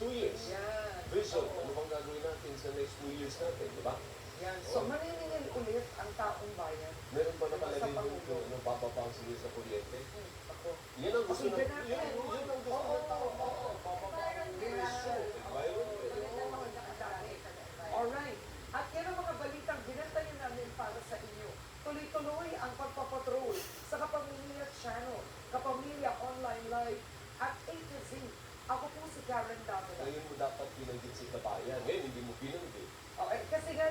next 2 years. Yan. Vision, Oo. ano bang gagawin natin sa next 2 years natin, di ba? Yan. So, Oo. maniningil ulit ang taong bayan. Meron pa Diba, nakalagay sa doon Pangulo? kung ano papapangsin sa kuryente. Ako. Yan ang gusto Pakinggan ng natin. yun ang gusto ng tao. Papapang presyo. Alright. At yan ang mga balitang binantayan namin para sa inyo. Tuloy-tuloy ang pagpapatrol sa Kapamilya Channel, Kapamilya Online Live, at A to Z. Ako po si Karen Davila. Ngayon mo dapat pinanggit si kabayan. Ngayon, hindi mo pinanggit. Okay, kasi nga,